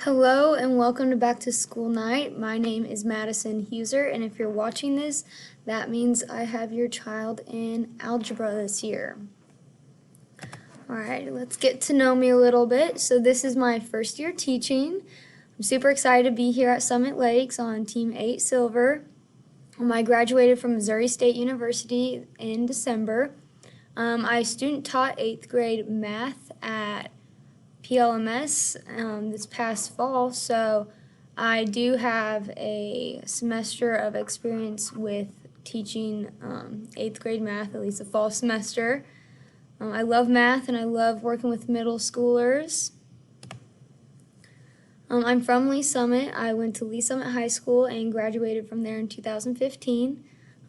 Hello and welcome to Back to School Night. My name is Madison Huser, and if you're watching this, that means I have your child in algebra this year. Alright, let's get to know me a little bit. So this is my first year teaching. I'm super excited to be here at Summit Lakes on Team 8 Silver. I graduated from Missouri State University in December. I student taught 8th grade math at PLMS this past fall, so I do have a semester of experience with teaching 8th grade math, at least a fall semester. I love math and I love working with middle schoolers. I'm from Lee Summit. I went to Lee Summit High School and graduated from there in 2015.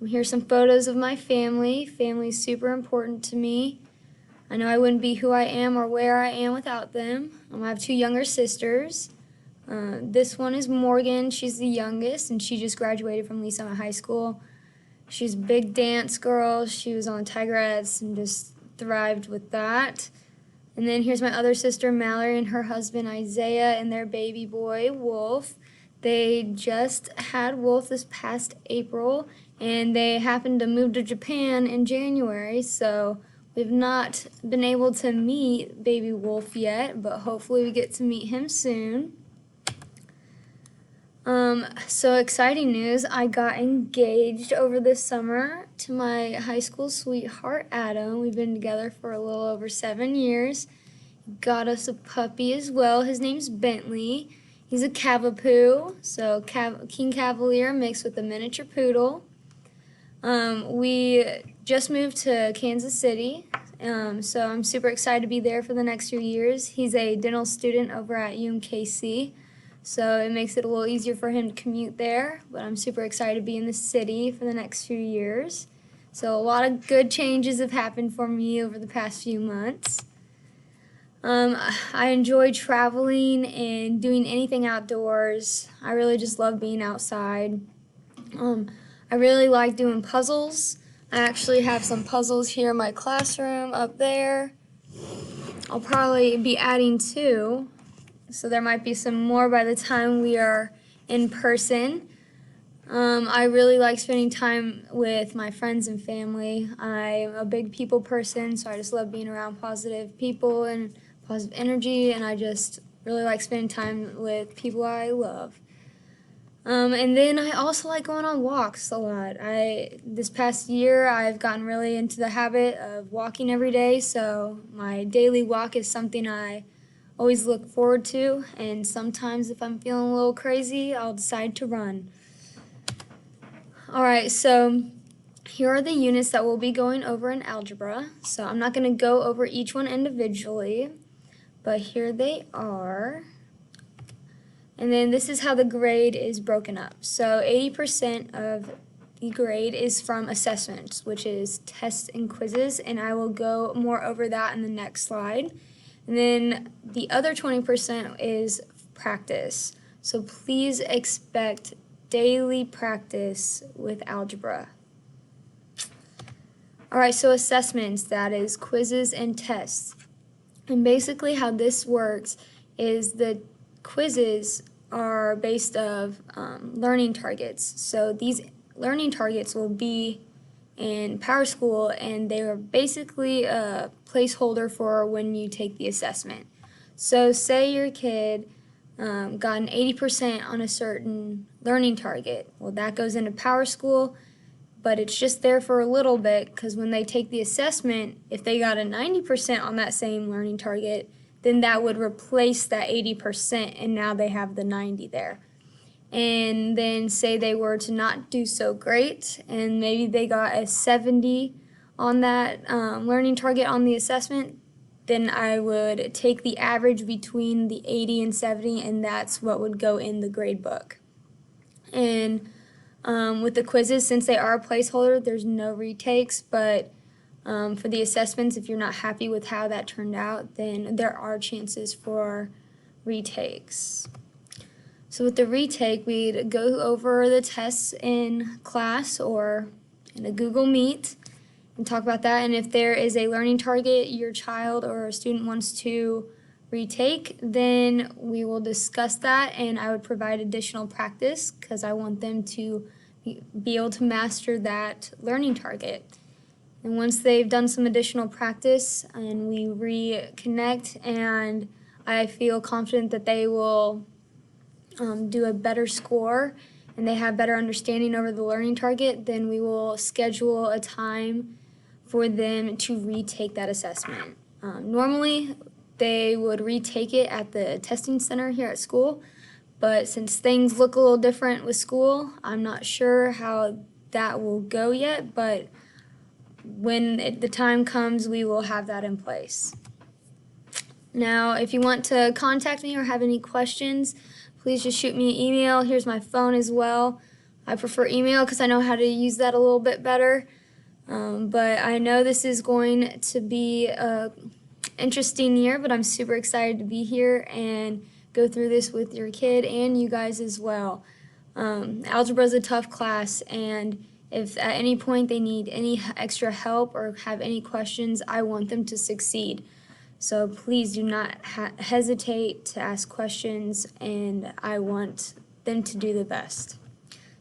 Here's some photos of my family. Family is super important to me. I know I wouldn't be who I am or where I am without them. I have two younger sisters. This one is Morgan. She's the youngest, and she just graduated from Lee Summit High School. She's a big dance girl. She was on Tigrettes and just thrived with that. And then here's my other sister, Mallory, and her husband, Isaiah, and their baby boy, Wolf. They just had Wolf this past April, and they happened to move to Japan in January, so we've not been able to meet baby Wolf yet, but hopefully we get to meet him soon. So exciting news, I got engaged over this summer to my high school sweetheart, Adam. We've been together for a little over 7 years. Got us a puppy as well. His name's Bentley. He's a Cavapoo, so King Cavalier mixed with a miniature poodle. We just moved to Kansas City, so I'm super excited to be there for the next few years. He's a dental student over at UMKC, so it makes it a little easier for him to commute there, but I'm super excited to be in the city for the next few years. So a lot of good changes have happened for me over the past few months. I enjoy traveling and doing anything outdoors. I really just love being outside. I really like doing puzzles. I actually have some puzzles here in my classroom up there. I'll probably be adding 2, so there might be some more by the time we are in person. I really like spending time with my friends and family. I'm a big people person, so I just love being around positive people and positive energy, and I just really like spending time with people I love. And then I also like going on walks a lot. This past year I've gotten really into the habit of walking every day, so my daily walk is something I always look forward to, and sometimes if I'm feeling a little crazy, I'll decide to run. Alright, so here are the units that we'll be going over in algebra. So I'm not going to go over each one individually, but here they are. And then this is how the grade is broken up. So 80% of the grade is from assessments, which is tests and quizzes, and I will go more over that in the next slide. And then the other 20% is practice. So please expect daily practice with algebra. Alright, so assessments, that is quizzes and tests. And basically how this works is the quizzes are based of learning targets. So these learning targets will be in PowerSchool, and they are basically a placeholder for when you take the assessment. So say your kid got an 80% on a certain learning target. Well, that goes into PowerSchool, but it's just there for a little bit, because when they take the assessment, if they got a 90% on that same learning target, then that would replace that 80%, and now they have the 90 there. And then say they were to not do so great, and maybe they got a 70 on that learning target on the assessment, then I would take the average between the 80 and 70, and that's what would go in the grade book. And with the quizzes, since they are a placeholder, there's no retakes, but for the assessments, if you're not happy with how that turned out, then there are chances for retakes. So with the retake, we'd go over the tests in class or in a Google Meet and talk about that. And if there is a learning target your child or a student wants to retake, then we will discuss that, and I would provide additional practice because I want them to be able to master that learning target. And once they've done some additional practice and we reconnect and I feel confident that they will do a better score and they have better understanding over the learning target, then we will schedule a time for them to retake that assessment. Normally, they would retake it at the testing center here at school, but since things look a little different with school, I'm not sure how that will go yet, but when the time comes, we will have that in place. Now, if you want to contact me or have any questions, please just shoot me an email. Here's my phone as well. I prefer email because I know how to use that a little bit better. But I know this is going to be an interesting year, but I'm super excited to be here and go through this with your kid and you guys as well. Algebra is a tough class, and if at any point they need any extra help or have any questions, I want them to succeed. So please do not hesitate to ask questions, and I want them to do the best.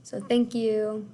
So thank you.